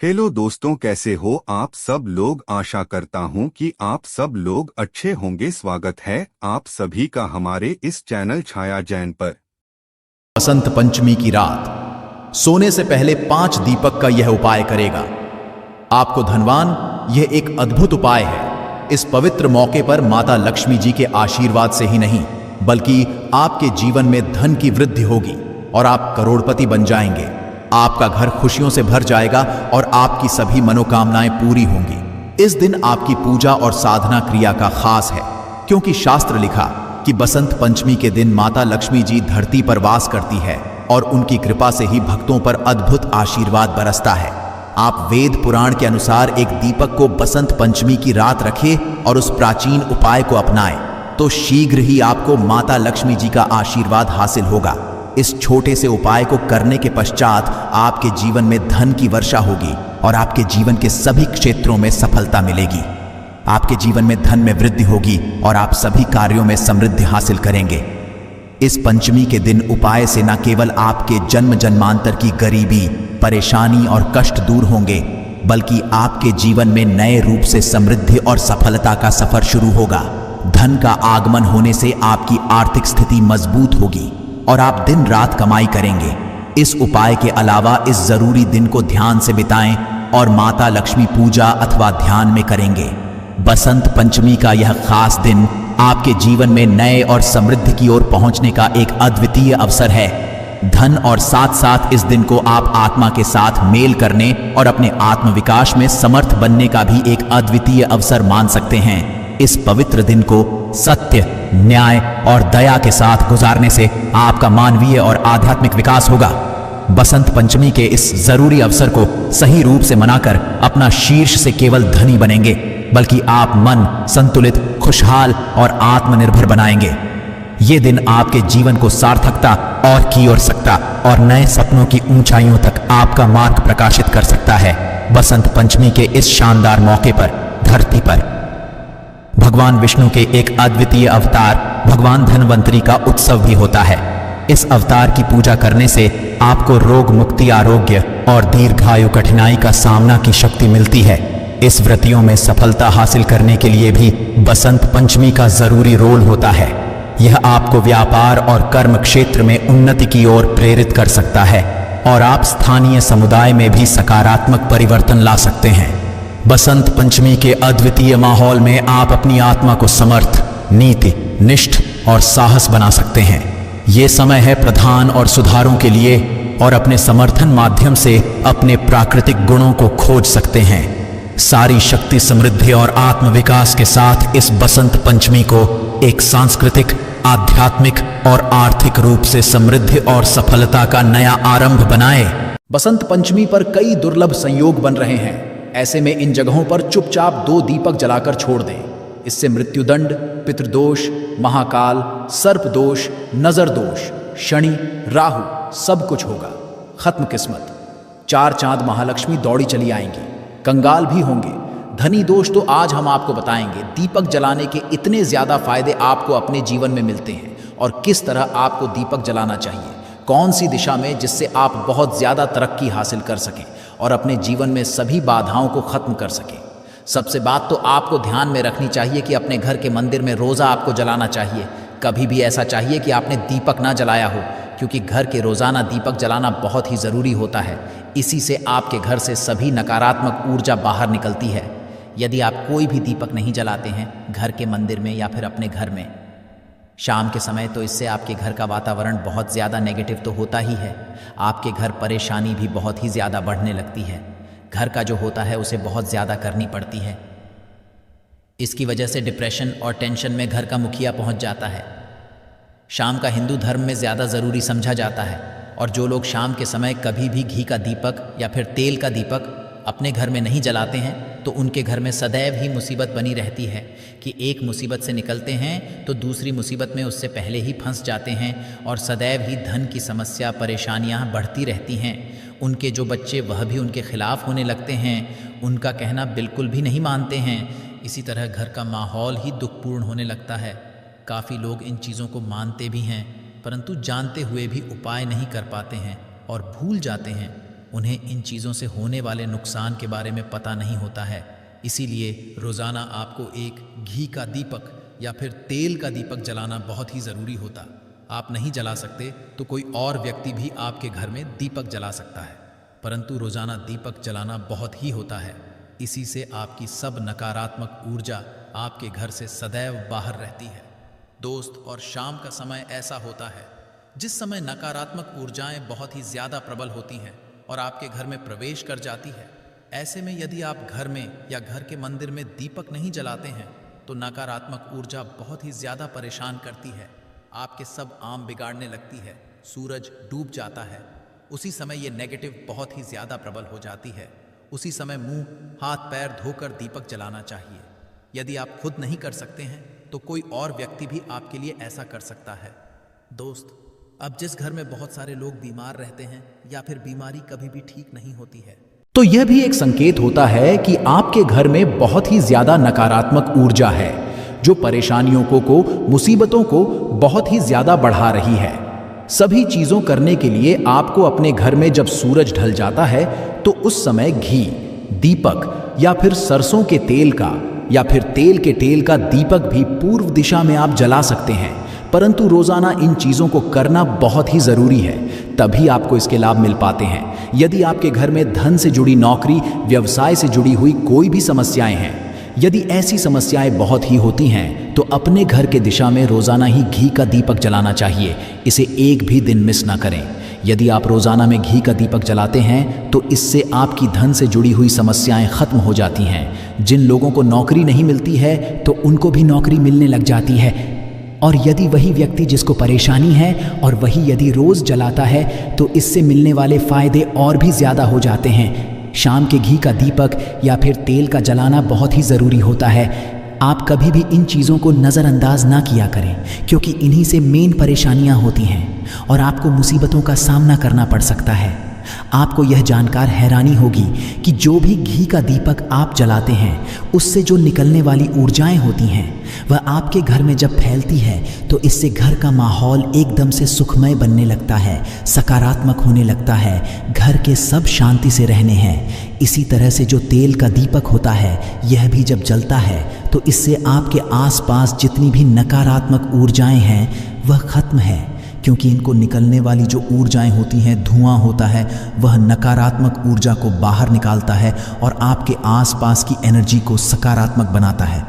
Hello दोस्तों, कैसे हो आप सब लोग। आशा करता हूं कि आप सब लोग अच्छे होंगे। स्वागत है आप सभी का हमारे इस चैनल छाया जैन पर। बसंत पंचमी की रात सोने से पहले 5 दीपक का यह उपाय करेगा आपको धनवान। यह एक अद्भुत उपाय है। इस पवित्र मौके पर माता लक्ष्मी जी के आशीर्वाद से ही नहीं बल्कि आपके जीवन में धन की वृद्धि होगी और आप करोड़पति बन जाएंगे। आपका घर खुशियों से भर जाएगा और आपकी सभी मनोकामनाएं पूरी होंगी। इस दिन आपकी पूजा और साधना क्रिया का खास है क्योंकि शास्त्र लिखा कि बसंत पंचमी के दिन माता लक्ष्मी जी धरती पर वास करती है और उनकी कृपा से ही भक्तों पर अद्भुत आशीर्वाद बरसता है। आप वेद पुराण के अनुसार एक दीपक को बसंत पंचमी की रात रखें और उस प्राचीन उपाय को अपनाएं तो शीघ्र ही आपको माता लक्ष्मी जी का आशीर्वाद हासिल होगा। इस छोटे से उपाय को करने के पश्चात आपके जीवन में धन की वर्षा होगी और आपके जीवन के सभी क्षेत्रों में सफलता मिलेगी। आपके जीवन में धन में वृद्धि होगी और आप सभी कार्यों में समृद्धि हासिल करेंगे। इस पंचमी के दिन उपाय से न केवल आपके जन्म जन्मांतर की गरीबी, परेशानी और कष्ट दूर होंगे बल्कि आपके जीवन में नए रूप से समृद्धि और सफलता का सफर शुरू होगा। धन का आगमन होने से आपकी आर्थिक स्थिति मजबूत होगी और आप दिन रात कमाई करेंगे। इस उपाय के अलावा इस जरूरी दिन को ध्यान से बिताएं और माता लक्ष्मी पूजा अथवा ध्यान में करेंगे। बसंत पंचमी का यह खास दिन आपके जीवन में नए और समृद्धि की ओर पहुंचने का एक अद्वितीय अवसर है। धन और साथ साथ इस दिन को आप आत्मा के साथ मेल करने और अपने आत्म विकास में समर्थ बनने का भी एक अद्वितीय अवसर मान सकते हैं। इस पवित्र दिन को सत्य, न्याय और दया के साथ गुजारने से आपका मानवीय और आध्यात्मिक विकास होगा। बसंत पंचमी के इस जरूरी अवसर को सही रूप से मनाकर अपना शीर्ष से केवल धनी बनेंगे बल्कि आप मन संतुलित, खुशहाल और आत्मनिर्भर बनाएंगे। ये दिन आपके जीवन को सार्थकता और की ओर सकता और नए सपनों की ऊंचाइयों तक आपका मार्ग प्रकाशित कर सकता है। बसंत पंचमी के इस शानदार मौके पर धरती पर भगवान विष्णु के एक अद्वितीय अवतार भगवान धन्वंतरी का उत्सव भी होता है। इस अवतार की पूजा करने से आपको रोग मुक्ति, आरोग्य और दीर्घायु कठिनाई का सामना की शक्ति मिलती है। इस व्रतियों में सफलता हासिल करने के लिए भी बसंत पंचमी का जरूरी रोल होता है। यह आपको व्यापार और कर्म क्षेत्र में उन्नति की ओर प्रेरित कर सकता है और आप स्थानीय समुदाय में भी सकारात्मक परिवर्तन ला सकते हैं। बसंत पंचमी के अद्वितीय माहौल में आप अपनी आत्मा को समर्थ, नीति, निष्ठ और साहस बना सकते हैं। ये समय है प्रधान और सुधारों के लिए और अपने समर्थन माध्यम से अपने प्राकृतिक गुणों को खोज सकते हैं। सारी शक्ति, समृद्धि और आत्मविकास के साथ इस बसंत पंचमी को एक सांस्कृतिक, आध्यात्मिक और आर्थिक रूप से समृद्धि और सफलता का नया आरंभ बनाए। बसंत पंचमी पर कई दुर्लभ संयोग बन रहे हैं। ऐसे में इन जगहों पर चुपचाप 2 दीपक जलाकर छोड़ दें। इससे मृत्युदंड, पितृदोष, महाकाल, सर्प दोष, नजर दोष, शनि, राहु सब कुछ होगा खत्म किस्मत। 4 चांद महालक्ष्मी दौड़ी चली आएंगी, कंगाल भी होंगे। धनी दोष तो आज हम आपको बताएंगे। दीपक जलाने के इतने ज्यादा फायदे आपको अपने जीवन में मिलते हैं और किस तरह आपको दीपक जलाना चाहिए, कौन सी दिशा में, जिससे आप बहुत ज्यादा तरक्की हासिल कर सकें और अपने जीवन में सभी बाधाओं को खत्म कर सकें। सबसे बात तो आपको ध्यान में रखनी चाहिए कि अपने घर के मंदिर में रोज़ा आपको जलाना चाहिए। कभी भी ऐसा चाहिए कि आपने दीपक ना जलाया हो, क्योंकि घर के रोज़ाना दीपक जलाना बहुत ही ज़रूरी होता है। इसी से आपके घर से सभी नकारात्मक ऊर्जा बाहर निकलती है। यदि आप कोई भी दीपक नहीं जलाते हैं घर के मंदिर में या फिर अपने घर में शाम के समय, तो इससे आपके घर का वातावरण बहुत ज़्यादा नेगेटिव तो होता ही है। आपके घर परेशानी भी बहुत ही ज़्यादा बढ़ने लगती है। घर का जो होता है उसे बहुत ज़्यादा करनी पड़ती है। इसकी वजह से डिप्रेशन और टेंशन में घर का मुखिया पहुंच जाता है। शाम का हिंदू धर्म में ज़्यादा ज़रूरी समझा जाता है और जो लोग शाम के समय कभी भी घी का दीपक या फिर तेल का दीपक अपने घर में नहीं जलाते हैं तो उनके घर में सदैव ही मुसीबत बनी रहती है कि एक मुसीबत से निकलते हैं तो दूसरी मुसीबत में उससे पहले ही फंस जाते हैं और सदैव ही धन की समस्या, परेशानियां बढ़ती रहती हैं। उनके जो बच्चे वह भी उनके खिलाफ होने लगते हैं, उनका कहना बिल्कुल भी नहीं मानते हैं। इसी तरह घर का माहौल ही दुखपूर्ण होने लगता है। काफ़ी लोग इन चीज़ों को मानते भी हैं परंतु जानते हुए भी उपाय नहीं कर पाते हैं और भूल जाते हैं। उन्हें इन चीज़ों से होने वाले नुकसान के बारे में पता नहीं होता है। इसीलिए रोज़ाना आपको एक घी का दीपक या फिर तेल का दीपक जलाना बहुत ही ज़रूरी होता। आप नहीं जला सकते तो कोई और व्यक्ति भी आपके घर में दीपक जला सकता है, परंतु रोज़ाना दीपक जलाना बहुत ही होता है। इसी से आपकी सब नकारात्मक ऊर्जा आपके घर से सदैव बाहर रहती है। दोस्त, और शाम का समय ऐसा होता है जिस समय नकारात्मक ऊर्जाएं बहुत ही ज़्यादा प्रबल होती हैं और आपके घर में प्रवेश कर जाती है। ऐसे में यदि आप घर में या घर के मंदिर में दीपक नहीं जलाते हैं तो नकारात्मक ऊर्जा बहुत ही ज़्यादा परेशान करती है। आपके सब आम बिगाड़ने लगती है, सूरज डूब जाता है। उसी समय ये नेगेटिव बहुत ही ज़्यादा प्रबल हो जाती है। उसी समय मुंह हाथ पैर धोकर दीपक जलाना चाहिए। यदि आप खुद नहीं कर सकते हैं तो कोई और व्यक्ति भी आपके लिए ऐसा कर सकता है। दोस्त, अब जिस घर में बहुत सारे लोग बीमार रहते हैं या फिर बीमारी कभी भी ठीक नहीं होती है, तो यह भी एक संकेत होता है कि आपके घर में बहुत ही ज्यादा नकारात्मक ऊर्जा है जो परेशानियों को मुसीबतों को बहुत ही ज्यादा बढ़ा रही है। सभी चीजों करने के लिए आपको अपने घर में जब सूरज ढल जाता है तो उस समय घी, दीपक या फिर सरसों के तेल का या फिर तेल के तेल का दीपक भी पूर्व दिशा में आप जला सकते हैं। परंतु रोजाना इन चीजों को करना बहुत ही जरूरी है, तभी आपको इसके लाभ मिल पाते हैं। यदि आपके घर में धन से जुड़ी नौकरी, व्यवसाय से जुड़ी हुई कोई भी समस्याएं हैं, यदि ऐसी समस्याएं बहुत ही होती हैं तो अपने घर के दिशा में रोजाना ही घी का दीपक जलाना चाहिए। इसे एक भी दिन मिस ना करें। यदि आप रोजाना में घी का दीपक जलाते हैं तो इससे आपकी धन से जुड़ी हुई समस्याएं खत्म हो जाती हैं। जिन लोगों को नौकरी नहीं मिलती है तो उनको भी नौकरी मिलने लग जाती है। और यदि वही व्यक्ति जिसको परेशानी है और वही यदि रोज जलाता है तो इससे मिलने वाले फायदे और भी ज्यादा हो जाते हैं। शाम के घी का दीपक या फिर तेल का जलाना बहुत ही ज़रूरी होता है। आप कभी भी इन चीज़ों को नज़रअंदाज ना किया करें, क्योंकि इन्हीं से मेन परेशानियां होती हैं और आपको मुसीबतों का सामना करना पड़ सकता है। आपको यह जानकर हैरानी होगी कि जो भी घी का दीपक आप जलाते हैं उससे जो निकलने वाली ऊर्जाएं होती हैं वह आपके घर में जब फैलती है तो इससे घर का माहौल एकदम से सुखमय बनने लगता है, सकारात्मक होने लगता है, घर के सब शांति से रहने हैं। इसी तरह से जो तेल का दीपक होता है यह भी जब जलता है तो इससे आपके आसपास जितनी भी नकारात्मक ऊर्जाएं हैं वह खत्म है, क्योंकि इनको निकलने वाली जो ऊर्जाएं होती हैं, धुआं होता है, वह नकारात्मक ऊर्जा को बाहर निकालता है और आपके आसपास की एनर्जी को सकारात्मक बनाता है।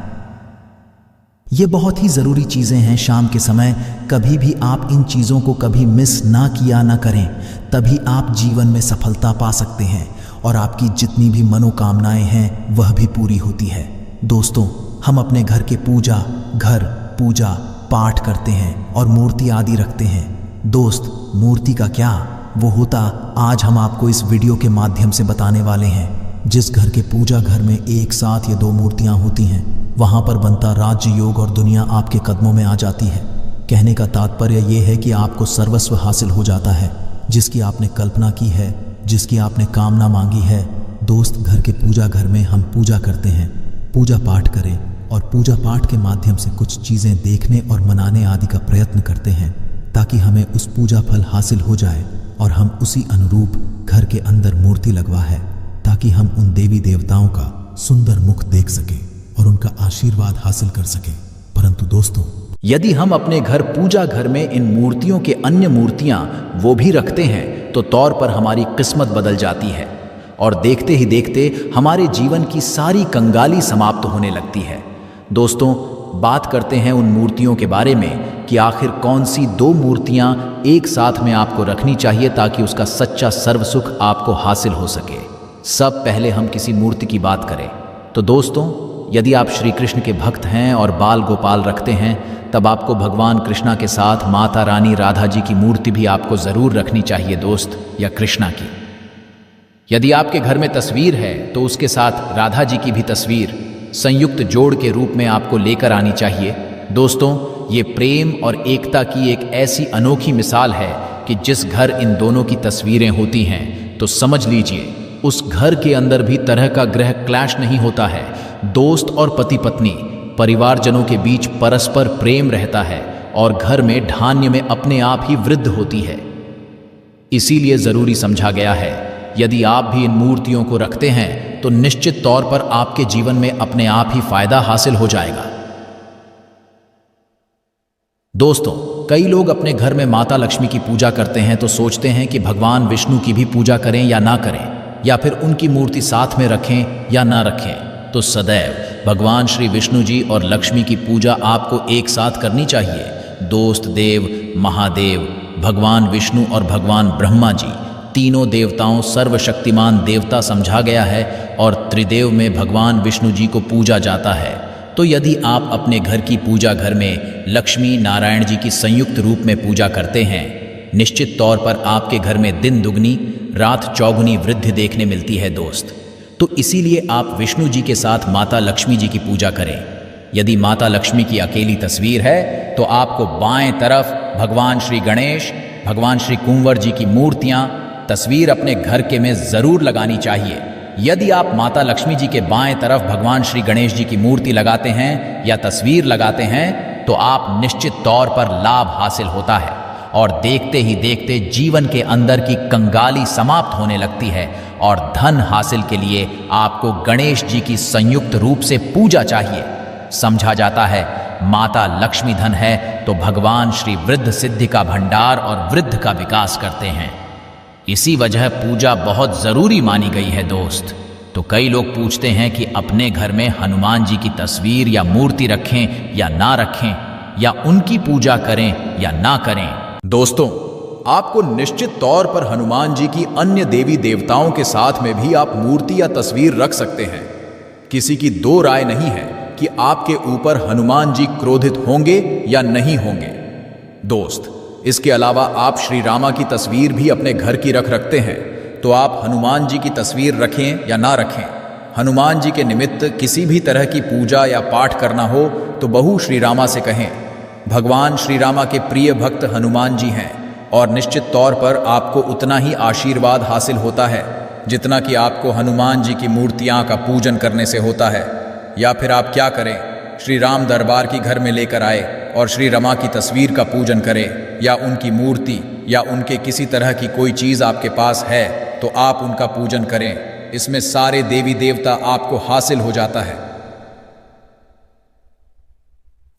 ये बहुत ही ज़रूरी चीज़ें हैं शाम के समय। कभी भी आप इन चीज़ों को कभी मिस ना किया ना करें, तभी आप जीवन में सफलता पा सकते हैं और आपकी जितनी भी मनोकामनाएं हैं वह भी पूरी होती है। दोस्तों, हम अपने घर के पूजा पाठ करते हैं और मूर्ति आदि रखते हैं। दोस्त, मूर्ति का क्या वो होता आज हम आपको इस वीडियो के माध्यम से बताने वाले हैं। जिस घर के पूजा घर में एक साथ ये दो मूर्तियां होती हैं वहां पर बनता राज्य योग और दुनिया आपके कदमों में आ जाती है। कहने का तात्पर्य ये है कि आपको सर्वस्व हासिल हो जाता है, जिसकी आपने कल्पना की है, जिसकी आपने कामना मांगी है। दोस्त, घर के पूजा घर में हम पूजा करते हैं, पूजा पाठ करें और पूजा पाठ के माध्यम से कुछ चीज़ें देखने और मनाने आदि का प्रयत्न करते हैं ताकि हमें उस पूजा फल हासिल हो जाए और हम उसी अनुरूप घर के अंदर मूर्ति लगवा है ताकि हम उन देवी देवताओं का सुंदर मुख देख सके और उनका आशीर्वाद हासिल कर सके। परंतु दोस्तों, यदि हम अपने घर पूजा घर में इन मूर्तियों के अन्य मूर्तियां वो भी रखते हैं तो तौर पर हमारी किस्मत बदल जाती है और देखते ही देखते हमारे जीवन की सारी कंगाली समाप्त होने लगती है। दोस्तों, बात करते हैं उन मूर्तियों के बारे में कि आखिर कौन सी दो मूर्तियां एक साथ में आपको रखनी चाहिए ताकि उसका सच्चा सर्व सुख आपको हासिल हो सके। सब पहले हम किसी मूर्ति की बात करें तो दोस्तों, यदि आप श्री कृष्ण के भक्त हैं और बाल गोपाल रखते हैं तब आपको भगवान कृष्णा के साथ माता रानी राधा जी की मूर्ति भी आपको ज़रूर रखनी चाहिए दोस्त, या कृष्णा की। यदि आपके घर में तस्वीर है तो उसके साथ राधा जी की भी तस्वीर संयुक्त जोड़ के रूप में आपको लेकर आनी चाहिए। दोस्तों, ये प्रेम और एकता की एक ऐसी अनोखी मिसाल है कि जिस घर इन दोनों की तस्वीरें होती हैं तो समझ लीजिए उस घर के अंदर भी तरह का ग्रह क्लैश नहीं होता है। दोस्त और पति पत्नी परिवारजनों के बीच परस्पर प्रेम रहता है और घर में धान्य में अपने आप ही वृद्धि होती है। इसीलिए जरूरी समझा गया है यदि आप भी इन मूर्तियों को रखते हैं तो निश्चित तौर पर आपके जीवन में अपने आप ही फायदा हासिल हो जाएगा। दोस्तों, कई लोग अपने घर में माता लक्ष्मी की पूजा करते हैं तो सोचते हैं कि भगवान विष्णु की भी पूजा करें या ना करें, या फिर उनकी मूर्ति साथ में रखें या ना रखें। तो सदैव भगवान श्री विष्णु जी और लक्ष्मी की पूजा आपको एक साथ करनी चाहिए। दोस्त देव, महादेव, भगवान विष्णु और भगवान ब्रह्मा जी, तीनों देवताओं सर्वशक्तिमान देवता समझा गया है और त्रिदेव में भगवान विष्णु जी को पूजा जाता है। तो यदि आप अपने घर की पूजा घर में लक्ष्मी नारायण जी की संयुक्त रूप में पूजा करते हैं, निश्चित तौर पर आपके घर में दिन दुगनी रात चौगुनी वृद्धि देखने मिलती है दोस्त। तो इसीलिए आप विष्णु जी के साथ माता लक्ष्मी जी की पूजा करें। यदि माता लक्ष्मी की अकेली तस्वीर है तो आपको बाएं तरफ भगवान श्री गणेश, भगवान श्री कुंवर जी की मूर्तियां तस्वीर अपने घर के में जरूर लगानी चाहिए। यदि आप माता लक्ष्मी जी के बाएं तरफ भगवान श्री गणेश जी की मूर्ति लगाते हैं या तस्वीर लगाते हैं तो आप निश्चित तौर पर लाभ हासिल होता है और देखते ही देखते जीवन के अंदर की कंगाली समाप्त होने लगती है और धन हासिल के लिए आपको गणेश जी की संयुक्त रूप से पूजा चाहिए। समझा जाता है माता लक्ष्मी धन है तो भगवान श्री वृद्ध सिद्धि का भंडार और वृद्ध का विकास करते हैं। इसी वजह पूजा बहुत जरूरी मानी गई है दोस्त। तो कई लोग पूछते हैं कि अपने घर में हनुमान जी की तस्वीर या मूर्ति रखें या ना रखें, या उनकी पूजा करें या ना करें। दोस्तों, आपको निश्चित तौर पर हनुमान जी की अन्य देवी देवताओं के साथ में भी आप मूर्ति या तस्वीर रख सकते हैं। किसी की दो राय नहीं है कि आपके ऊपर हनुमान जी क्रोधित होंगे या नहीं होंगे। दोस्त, इसके अलावा आप श्री रामा की तस्वीर भी अपने घर की रखते हैं तो आप हनुमान जी की तस्वीर रखें या ना रखें, हनुमान जी के निमित्त किसी भी तरह की पूजा या पाठ करना हो तो बहू श्री रामा से कहें। भगवान श्री रामा के प्रिय भक्त हनुमान जी हैं और निश्चित तौर पर आपको उतना ही आशीर्वाद हासिल होता है जितना कि आपको हनुमान जी की मूर्तियां का पूजन करने से होता है। या फिर आप क्या करें, श्री राम दरबार की घर में लेकर आए और श्री रमा की तस्वीर का पूजन करें, या उनकी मूर्ति या उनके किसी तरह की कोई चीज़ आपके पास है तो आप उनका पूजन करें। इसमें सारे देवी देवता आपको हासिल हो जाता है।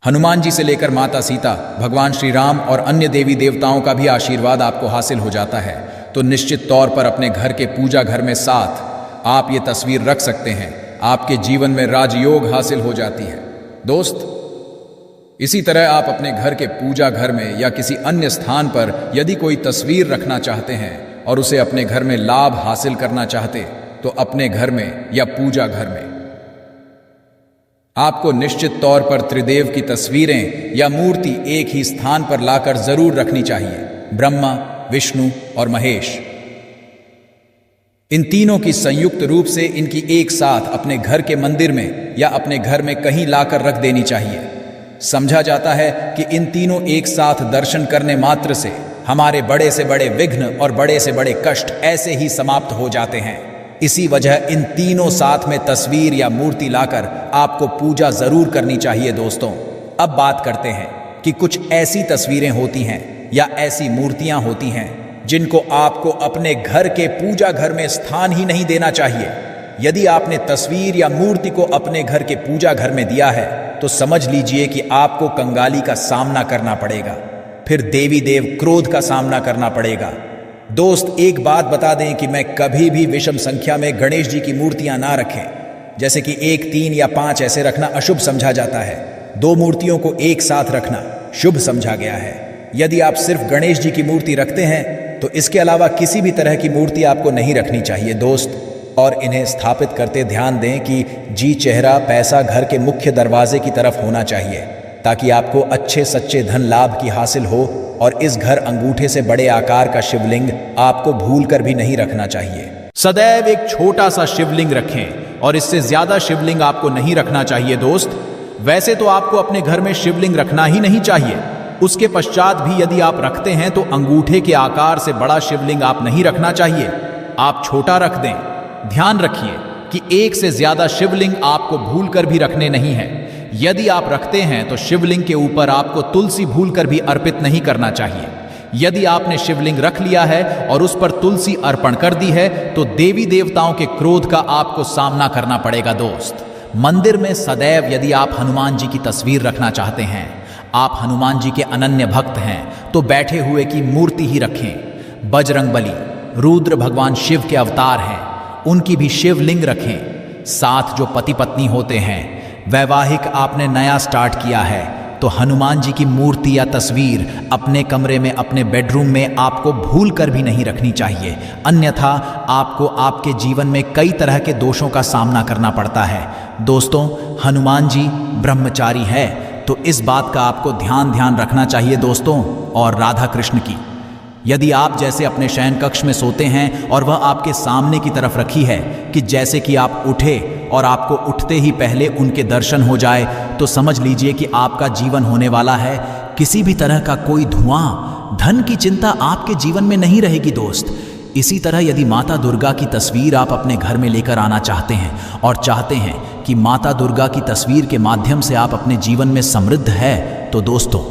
हनुमान जी से लेकर माता सीता, भगवान श्री राम और अन्य देवी देवताओं का भी आशीर्वाद आपको हासिल हो जाता है। तो निश्चित तौर पर अपने घर के पूजा घर में साथ आप ये तस्वीर रख सकते हैं। आपके जीवन में राजयोग हासिल हो जाती है। दोस्त, इसी तरह आप अपने घर के पूजा घर में या किसी अन्य स्थान पर यदि कोई तस्वीर रखना चाहते हैं और उसे अपने घर में लाभ हासिल करना चाहते तो अपने घर में या पूजा घर में आपको निश्चित तौर पर त्रिदेव की तस्वीरें या मूर्ति एक ही स्थान पर लाकर जरूर रखनी चाहिए। ब्रह्मा, विष्णु और महेश, इन तीनों की संयुक्त रूप से इनकी एक साथ अपने घर के मंदिर में या अपने घर में कहीं लाकर रख देनी चाहिए। समझा जाता है कि इन तीनों एक साथ दर्शन करने मात्र से हमारे बड़े से बड़े विघ्न और बड़े से बड़े कष्ट ऐसे ही समाप्त हो जाते हैं। इसी वजह इन तीनों साथ में तस्वीर या मूर्ति लाकर आपको पूजा जरूर करनी चाहिए। दोस्तों, अब बात करते हैं कि कुछ ऐसी तस्वीरें होती हैं या ऐसी मूर्तियां होती हैं जिनको आपको अपने घर के पूजा घर में स्थान ही नहीं देना चाहिए। यदि आपने तस्वीर या मूर्ति को अपने घर के पूजा घर में दिया है तो समझ लीजिए कि आपको कंगाली का सामना करना पड़ेगा, फिर देवी देव क्रोध का सामना करना पड़ेगा। दोस्त, एक बात बता दें कि मैं कभी भी विषम संख्या में गणेश जी की मूर्तियां ना रखें। जैसे कि 1, 3 या 5 ऐसे रखना अशुभ समझा जाता है। 2 मूर्तियों को एक साथ रखना शुभ समझा गया है। यदि आप सिर्फ गणेश जी की मूर्ति रखते हैं तो इसके अलावा किसी भी तरह की मूर्ति आपको नहीं रखनी चाहिए। दोस्त, और इन्हें स्थापित करते ध्यान दें कि जी चेहरा पैसा घर के मुख्य दरवाजे की तरफ होना चाहिए ताकि आपको अच्छे सच्चे धन लाभ की हासिल हो। और इस घर अंगूठे से बड़े आकार का शिवलिंग आपको भूल कर भी नहीं रखना चाहिए। सदैव एक छोटा सा शिवलिंग रखें और इससे ज्यादा शिवलिंग आपको नहीं रखना चाहिए। दोस्त, वैसे तो आपको अपने घर में शिवलिंग रखना ही नहीं चाहिए। उसके पश्चात भी यदि आप रखते हैं तो अंगूठे के आकार से बड़ा शिवलिंग आप नहीं रखना चाहिए, आप छोटा रख दें। ध्यान रखिए कि एक से ज्यादा शिवलिंग आपको भूलकर भी रखने नहीं है। यदि आप रखते हैं तो शिवलिंग के ऊपर आपको तुलसी भूलकर भी अर्पित नहीं करना चाहिए। यदि आपने शिवलिंग रख लिया है और उस पर तुलसी अर्पण कर दी है तो देवी देवताओं के क्रोध का आपको सामना करना पड़ेगा दोस्त। मंदिर में सदैव यदि आप हनुमान जी की तस्वीर रखना चाहते हैं, आप हनुमान जी के अनन्य भक्त हैं, तो बैठे हुए की मूर्ति ही रखें। बजरंगबली, रुद्र भगवान शिव के अवतार हैं, उनकी भी शिवलिंग रखें। साथ जो पति पत्नी होते हैं, वैवाहिक आपने नया स्टार्ट किया है तो हनुमान जी की मूर्ति या तस्वीर अपने कमरे में, अपने बेडरूम में आपको भूल कर भी नहीं रखनी चाहिए, अन्यथा आपको आपके जीवन में कई तरह के दोषों का सामना करना पड़ता है। दोस्तों, हनुमान जी ब्रह्मचारी है तो इस बात का आपको ध्यान रखना चाहिए दोस्तों। और राधा कृष्ण की, यदि आप जैसे अपने शयन कक्ष में सोते हैं और वह आपके सामने की तरफ रखी है कि जैसे कि आप उठे और आपको उठते ही पहले उनके दर्शन हो जाए, तो समझ लीजिए कि आपका जीवन होने वाला है किसी भी तरह का कोई धुआं, धन की चिंता आपके जीवन में नहीं रहेगी दोस्त। इसी तरह यदि माता दुर्गा की तस्वीर आप अपने घर में लेकर आना चाहते हैं और चाहते हैं कि माता दुर्गा की तस्वीर के माध्यम से आप अपने जीवन में समृद्ध है, तो दोस्तों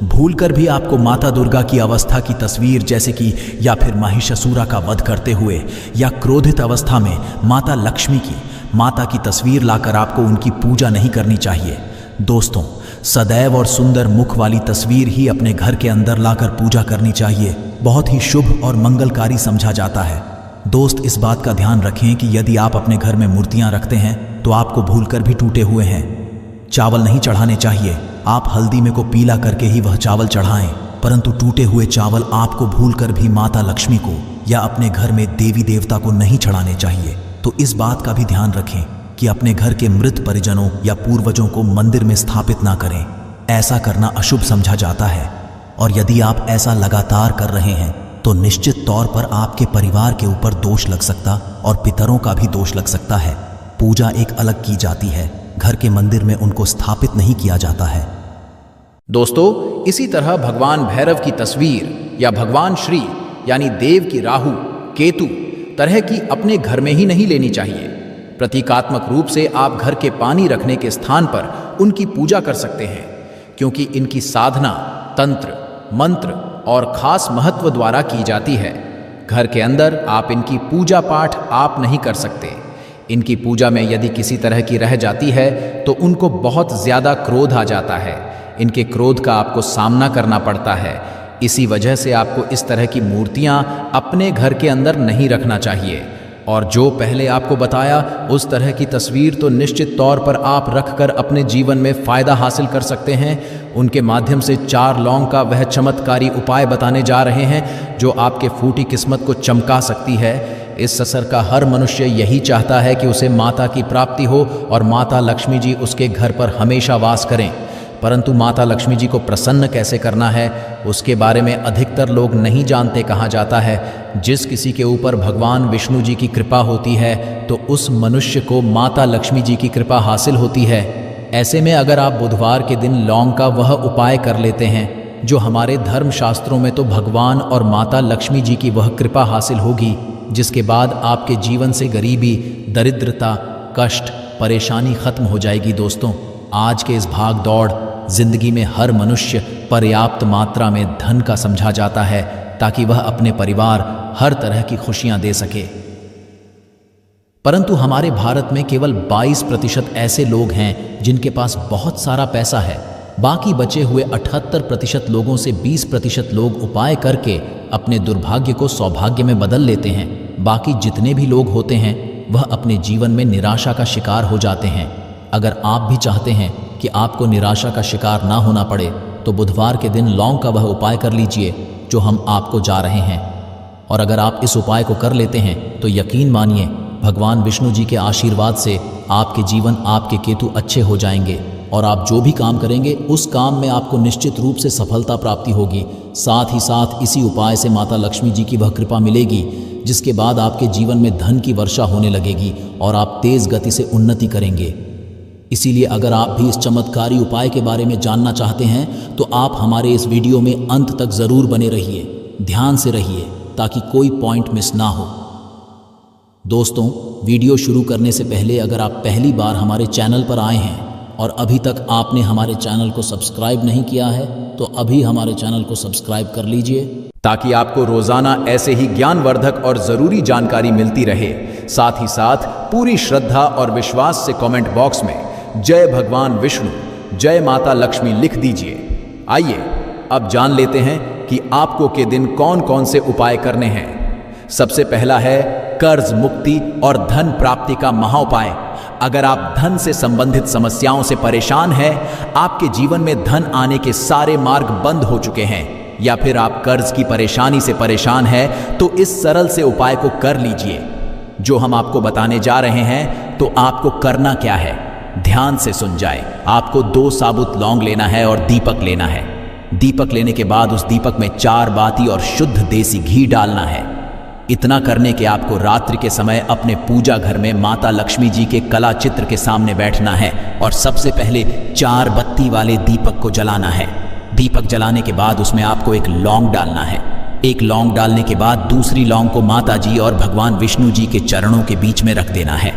भूलकर भी आपको माता दुर्गा की अवस्था की तस्वीर, जैसे कि या फिर महिषासुरा का वध करते हुए या क्रोधित अवस्था में माता लक्ष्मी की, माता की तस्वीर लाकर आपको उनकी पूजा नहीं करनी चाहिए। दोस्तों, सदैव और सुंदर मुख वाली तस्वीर ही अपने घर के अंदर लाकर पूजा करनी चाहिए, बहुत ही शुभ और मंगलकारी समझा जाता है। दोस्त, इस बात का ध्यान रखें कि यदि आप अपने घर में मूर्तियां रखते हैं तो आपको भूलकर भी टूटे हुए हैं चावल नहीं चढ़ाने चाहिए। आप हल्दी में को पीला करके ही वह चावल चढ़ाएं, परंतु टूटे हुए चावल आपको भूलकर भी माता लक्ष्मी को या अपने घर में देवी देवता को नहीं चढ़ाने चाहिए। तो इस बात का भी ध्यान रखें कि अपने घर के मृत परिजनों या पूर्वजों को मंदिर में स्थापित ना करें, ऐसा करना अशुभ समझा जाता है। और यदि आप ऐसा लगातार कर रहे हैं तो निश्चित तौर पर आपके परिवार के ऊपर दोष लग सकता और पितरों का भी दोष लग सकता है। पूजा एक अलग की जाती है, घर के मंदिर में उनको स्थापित नहीं किया जाता है। दोस्तों, इसी तरह भगवान भैरव की तस्वीर या भगवान श्री यानी देव की राहु केतु तरह की अपने घर में ही नहीं लेनी चाहिए। प्रतीकात्मक रूप से आप घर के पानी रखने के स्थान पर उनकी पूजा कर सकते हैं, क्योंकि इनकी साधना तंत्र, मंत्र और खास महत्व द्वारा की जाती है। घर के अंदर आप इनकी पूजा पाठ आप नहीं कर सकते। इनकी पूजा में यदि किसी तरह की रह जाती है तो उनको बहुत ज़्यादा क्रोध आ जाता है। इनके क्रोध का आपको सामना करना पड़ता है। इसी वजह से आपको इस तरह की मूर्तियां अपने घर के अंदर नहीं रखना चाहिए। और जो पहले आपको बताया उस तरह की तस्वीर तो निश्चित तौर पर आप रखकर अपने जीवन में फ़ायदा हासिल कर सकते हैं। उनके माध्यम से 4 लौंग का वह चमत्कारी उपाय बताने जा रहे हैं जो आपके फूटी किस्मत को चमका सकती है। इस ससर का हर मनुष्य यही चाहता है कि उसे माता की प्राप्ति हो और माता लक्ष्मी जी उसके घर पर हमेशा वास करें, परंतु माता लक्ष्मी जी को प्रसन्न कैसे करना है उसके बारे में अधिकतर लोग नहीं जानते। कहा जाता है जिस किसी के ऊपर भगवान विष्णु जी की कृपा होती है तो उस मनुष्य को माता लक्ष्मी जी की कृपा हासिल होती है। ऐसे में अगर आप बुधवार के दिन लौंग का वह उपाय कर लेते हैं जो हमारे धर्मशास्त्रों में तो भगवान और माता लक्ष्मी जी की वह कृपा हासिल होगी, जिसके बाद आपके जीवन से गरीबी, दरिद्रता, कष्ट, परेशानी खत्म हो जाएगी। दोस्तों, आज के इस भाग दौड़ जिंदगी में हर मनुष्य पर्याप्त मात्रा में धन का समझा जाता है ताकि वह अपने परिवार हर तरह की खुशियां दे सके, परंतु हमारे भारत में केवल 22% ऐसे लोग हैं जिनके पास बहुत सारा पैसा है। बाकी बचे हुए 78% लोगों से 20% लोग उपाय करके अपने दुर्भाग्य को सौभाग्य में बदल लेते हैं। बाकी जितने भी लोग होते हैं वह अपने जीवन में निराशा का शिकार हो जाते हैं। अगर आप भी चाहते हैं कि आपको निराशा का शिकार ना होना पड़े तो बुधवार के दिन लौंग का वह उपाय कर लीजिए जो हम आपको जा रहे हैं। और अगर आप इस उपाय को कर लेते हैं तो यकीन मानिए भगवान विष्णु जी के आशीर्वाद से आपके जीवन, आपके केतु अच्छे हो जाएंगे और आप जो भी काम करेंगे उस काम में आपको निश्चित रूप से सफलता प्राप्ति होगी। साथ ही साथ इसी उपाय से माता लक्ष्मी जी की वह कृपा मिलेगी जिसके बाद आपके जीवन में धन की वर्षा होने लगेगी और आप तेज गति से उन्नति करेंगे। इसीलिए अगर आप भी इस चमत्कारी उपाय के बारे में जानना चाहते हैं तो आप हमारे इस वीडियो में अंत तक ज़रूर बने रहिए, ध्यान से रहिए ताकि कोई पॉइंट मिस ना हो। दोस्तों, वीडियो शुरू करने से पहले अगर आप पहली बार हमारे चैनल पर आए हैं और अभी तक आपने हमारे चैनल को सब्सक्राइब नहीं किया है तो अभी हमारे चैनल को सब्सक्राइब कर लीजिए, ताकि आपको रोजाना ऐसे ही ज्ञानवर्धक और जरूरी जानकारी मिलती रहे। साथ ही साथ पूरी श्रद्धा और विश्वास से कमेंट बॉक्स में जय भगवान विष्णु, जय माता लक्ष्मी लिख दीजिए। आइए अब जान लेते हैं कि आपको के दिन कौन कौन से उपाय करने हैं। सबसे पहला है कर्ज मुक्ति और धन प्राप्ति का महाउपाय। अगर आप धन से संबंधित समस्याओं से परेशान हैं, आपके जीवन में धन आने के सारे मार्ग बंद हो चुके हैं, या फिर आप कर्ज की परेशानी से परेशान हैं, तो इस सरल से उपाय को कर लीजिए जो हम आपको बताने जा रहे हैं। तो आपको करना क्या है, ध्यान से सुन जाए। आपको 2 साबुत लौंग लेना है और दीपक लेना है। दीपक लेने के बाद उस दीपक में 4 बाती और शुद्ध देसी घी डालना है। इतना करने के आपको रात्रि के समय अपने पूजा घर में माता लक्ष्मी जी के कला चित्र के सामने बैठना है और सबसे पहले 4 बत्ती वाले दीपक को जलाना है। दीपक जलाने के बाद उसमें आपको एक लौंग डालना है। एक लौंग डालने के बाद दूसरी लौंग को माता जी और भगवान विष्णु जी के चरणों के बीच में रख देना है।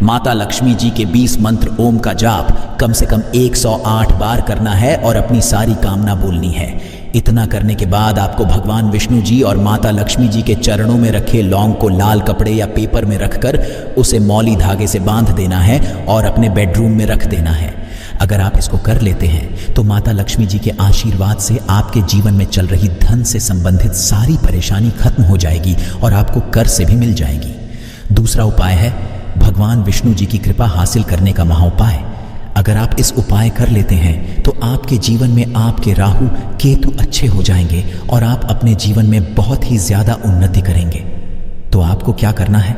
माता लक्ष्मी जी के 20 मंत्र ओम का जाप कम से कम 108 बार करना है और अपनी सारी कामना बोलनी है। इतना करने के बाद आपको भगवान विष्णु जी और माता लक्ष्मी जी के चरणों में रखे लौंग को लाल कपड़े या पेपर में रखकर उसे मौली धागे से बांध देना है और अपने बेडरूम में रख देना है। अगर आप इसको कर लेते हैं तो माता लक्ष्मी जी के आशीर्वाद से आपके जीवन में चल रही धन से संबंधित सारी परेशानी खत्म हो जाएगी और आपको कर्ज से भी मिल जाएगी। दूसरा उपाय है भगवान विष्णु जी की कृपा हासिल करने का महाउपाय। अगर आप इस उपाय कर लेते हैं तो आपके जीवन में आपके राहु केतु अच्छे हो जाएंगे और आप अपने जीवन में बहुत ही ज्यादा उन्नति करेंगे। तो आपको क्या करना है,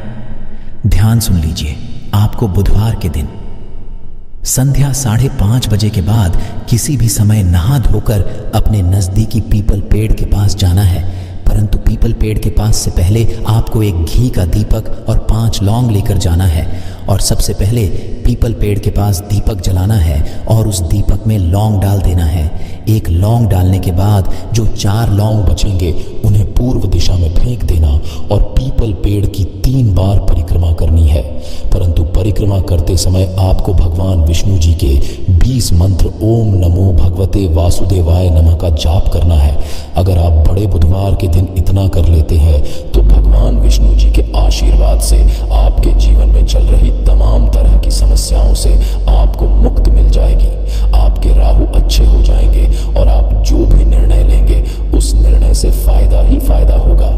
ध्यान सुन लीजिए। आपको बुधवार के दिन संध्या 5:30 बजे के बाद किसी भी समय नहा धोकर अपने नजदीकी पीपल पेड़ के पास जाना है। परंतु पीपल पेड़ के पास से पहले आपको एक घी का दीपक और 5 लौंग लेकर जाना है और सबसे पहले पीपल पेड़ के पास दीपक जलाना है और उस दीपक में लौंग डाल देना है। एक लौंग डालने के बाद जो 4 लौंग बचेंगे उन्हें पूर्व दिशा में फेंक देना और पीपल पेड़ की 3 बार परिक्रमा करनी है। परंतु परिक्रमा करते समय आपको भगवान विष्णु जी के 20 मंत्र ओम नमो भगवते वासुदेवाय नमः का जाप करना है। अगर आप बड़े बुधवार के दिन इतना कर लेते हैं तो भगवान विष्णु जी के आशीर्वाद से आपके जीवन में चल रही तमाम तरह की समस्याओं से आपको मुक्त मिल जाएगी। आपके राहु अच्छे हो जाएंगे और आप जो भी निर्णय लेंगे उस निर्णय से फायदा ही फायदा होगा।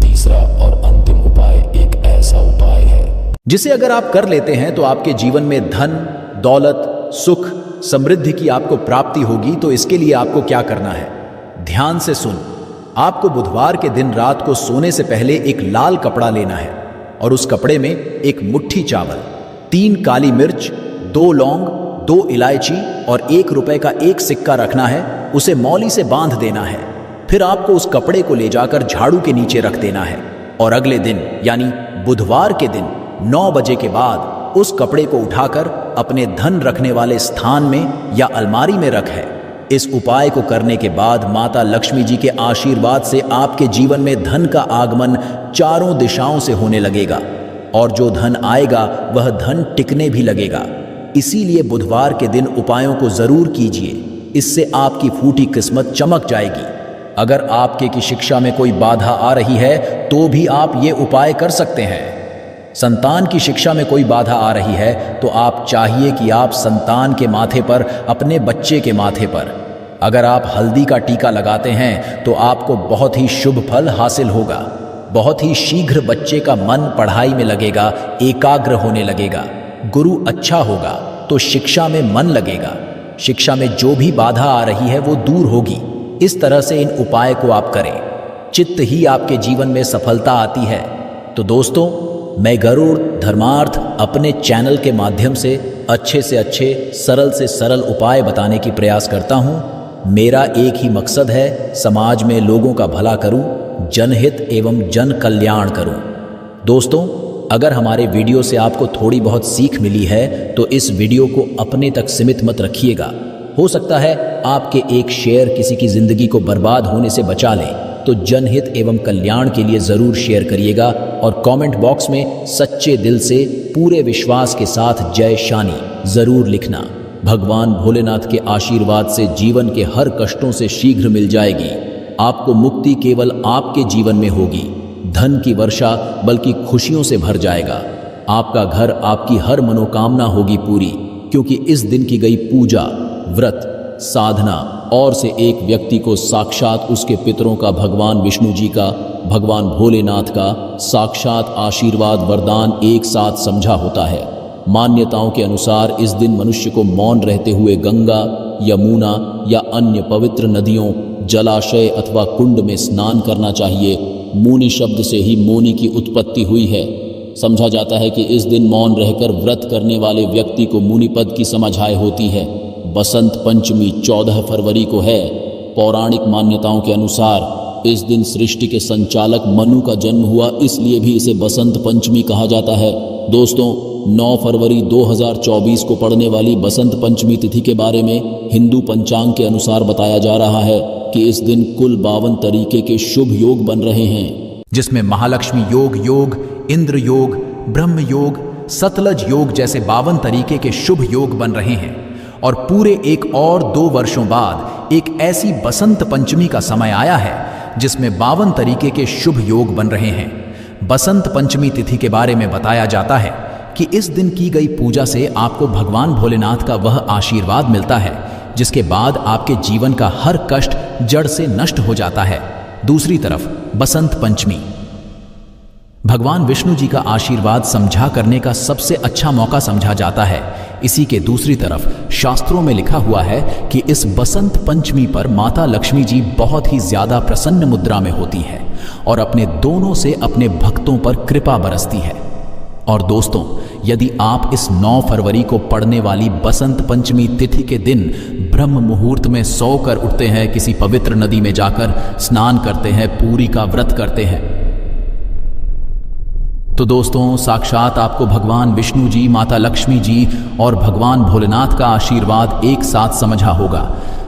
तीसरा और अंतिम उपाय एक ऐसा उपाय है जिसे अगर आप कर लेते हैं तो आपके जीवन में धन, दौलत, सुख, समृद्धि की आपको प्राप्ति होगी। तो इसके लिए आपको क्या करना है, ध्यान से सुन। आपको बुधवार के दिन रात को सोने से पहले एक लाल कपड़ा लेना है और उस कपड़े में एक मुट्ठी चावल, 3 काली मिर्च, 2 लौंग, 2 इलायची और 1 रुपए का 1 सिक्का रखना है। उसे मौली से बांध देना है। फिर आपको उस कपड़े को ले जाकर झाड़ू के नीचे रख देना है और अगले दिन यानी बुधवार के दिन 9 बजे के बाद उस कपड़े को उठाकर अपने धन रखने वाले स्थान में या अलमारी में रख है। इस उपाय को करने के बाद माता लक्ष्मी जी के आशीर्वाद से आपके जीवन में धन का आगमन चारों दिशाओं से होने लगेगा और जो धन आएगा वह धन टिकने भी लगेगा। इसीलिए बुधवार के दिन उपायों को जरूर कीजिए, इससे आपकी फूटी किस्मत चमक जाएगी। अगर आपके की शिक्षा में कोई बाधा आ रही है तो भी आप ये उपाय कर सकते हैं। संतान की शिक्षा में कोई बाधा आ रही है तो आप चाहिए कि आप संतान के माथे पर, अपने बच्चे के माथे पर अगर आप हल्दी का टीका लगाते हैं तो आपको बहुत ही शुभ फल हासिल होगा। बहुत ही शीघ्र बच्चे का मन पढ़ाई में लगेगा, एकाग्र होने लगेगा। गुरु अच्छा होगा तो शिक्षा में मन लगेगा। शिक्षा में जो भी बाधा आ रही है वो दूर होगी। इस तरह से इन उपाय को आप करें, चित्त ही आपके जीवन में सफलता आती है। तो दोस्तों, मैं गरुड़ धर्मार्थ अपने चैनल के माध्यम से अच्छे सरल से सरल उपाय बताने की प्रयास करता हूँ। मेरा एक ही मकसद है, समाज में लोगों का भला करूं, जनहित एवं जन कल्याण करूं। दोस्तों, अगर हमारे वीडियो से आपको थोड़ी बहुत सीख मिली है तो इस वीडियो को अपने तक सीमित मत रखिएगा। हो सकता है आपके एक शेयर किसी की जिंदगी को बर्बाद होने से बचा ले। तो जनहित एवं कल्याण के लिए जरूर शेयर करिएगा और कमेंट बॉक्स में सच्चे दिल से पूरे विश्वास के साथ जय शानी जरूर लिखना। भगवान भोलेनाथ के आशीर्वाद से जीवन के हर कष्टों से शीघ्र मिल जाएगी। आपको मुक्ति केवल आपके जीवन में होगी। धन की वर्षा बल्कि खुशियों से भर जाएगा। आपका घर, आपकी हर मनोकामना होगी पूरी, क्योंकि इस दिन की गई पूजा, व्रत, साधना और से एक व्यक्ति को साक्षात उसके पितरों का, भगवान विष्णु जी का, भगवान भोलेनाथ का साक्षात आशीर्वाद वरदान एक साथ समझा होता है। मान्यताओं के अनुसार इस दिन मनुष्य को मौन रहते हुए गंगा, यमुना या अन्य पवित्र नदियों, जलाशय अथवा कुंड में स्नान करना चाहिए। मुनि शब्द से ही मोनी की उत्पत्ति हुई है। समझा जाता है कि इस दिन मौन रहकर व्रत करने वाले व्यक्ति को मुनि पद की समझाए होती है। बसंत पंचमी 14 फरवरी को है। पौराणिक मान्यताओं के अनुसार इस दिन सृष्टि के संचालक मनु का जन्म हुआ, इसलिए भी इसे बसंत पंचमी कहा जाता है। दोस्तों, 9 फरवरी 2024 को पड़ने वाली बसंत पंचमी तिथि के बारे में हिंदू पंचांग के अनुसार बताया जा रहा है कि इस दिन कुल 52 तरीके के शुभ योग बन रहे हैं, जिसमें महालक्ष्मी योग, इंद्र योग, ब्रह्म योग, सतलज योग जैसे 52 तरीके के शुभ योग बन रहे हैं। और पूरे 1 और 2 वर्षों बाद एक ऐसी बसंत पंचमी का समय आया है जिसमें 52 तरीके के शुभ योग बन रहे हैं। बसंत पंचमी तिथि के बारे में बताया जाता है कि इस दिन की गई पूजा से आपको भगवान भोलेनाथ का वह आशीर्वाद मिलता है जिसके बाद आपके जीवन का हर कष्ट जड़ से नष्ट हो जाता है। दूसरी तरफ बसंत पंचमी भगवान विष्णु जी का आशीर्वाद समझा करने का सबसे अच्छा मौका समझा जाता है। इसी के दूसरी तरफ शास्त्रों में लिखा हुआ है कि इस बसंत पंचमी पर माता लक्ष्मी जी बहुत ही ज्यादा प्रसन्न मुद्रा में होती है और अपने दोनों से अपने भक्तों पर कृपा बरसती है। और दोस्तों, यदि आप इस 9 फरवरी को पड़ने वाली बसंत पंचमी तिथि के दिन ब्रह्म मुहूर्त में सोकर उठते हैं, किसी पवित्र नदी में जाकर स्नान करते हैं, पूरी का व्रत करते हैं, तो दोस्तों साक्षात आपको भगवान विष्णु जी, माता लक्ष्मी जी और भगवान भोलेनाथ का आशीर्वाद एक साथ समझा होगा,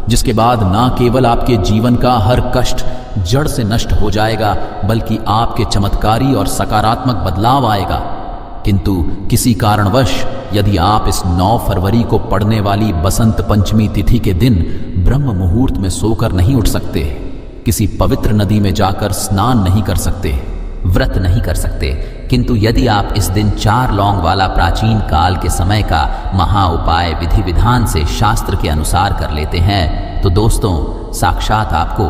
जिसके बाद ना केवल आपके जीवन का हर कष्ट जड़ से नष्ट हो जाएगा बल्कि आपके चमत्कारी और सकारात्मक बदलाव आएगा। किंतु किसी कारणवश यदि आप इस 9 फरवरी को पड़ने वाली बसंत पंचमी तिथि के दिन ब्रह्म मुहूर्त में सोकर नहीं उठ सकते, किसी पवित्र नदी में जाकर स्नान नहीं कर सकते, व्रत नहीं कर सकते, किंतु यदि आप इस दिन 4 लौंग वाला प्राचीन काल के समय का महा उपाय विधि विधान से शास्त्र के अनुसार कर लेते हैं, तो दोस्तों साक्षात आपको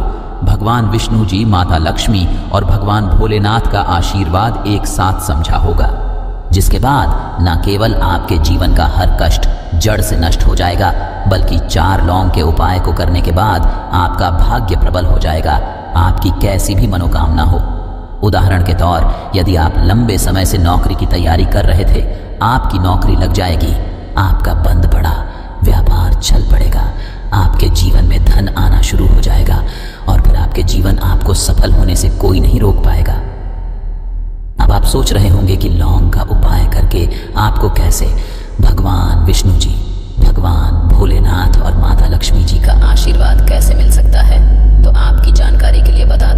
भगवान विष्णु जी, माता लक्ष्मी और भगवान भोलेनाथ का आशीर्वाद एक साथ समझा होगा, जिसके बाद न केवल आपके जीवन का हर कष्ट जड़ से नष्ट हो जाएगा बल्कि 4 लौंग के उपाय को करने के बाद आपका भाग्य प्रबल हो जाएगा। आपकी कैसी भी मनोकामना हो, उदाहरण के तौर यदि आप लंबे समय से नौकरी की तैयारी कर रहे थे, आपकी नौकरी लग जाएगी, आपका बंद पड़ा व्यापार चल पड़ेगा, आपके जीवन में धन आना शुरू हो जाएगा और फिर आपके जीवन आपको सफल होने से कोई नहीं रोक पाएगा। अब आप सोच रहे होंगे कि लौंग का उपाय करके आपको कैसे भगवान विष्णु जी, भगवान भोलेनाथ और माता लक्ष्मी जी का आशीर्वाद कैसे मिल सकता है, तो आपकी जानकारी के लिए बता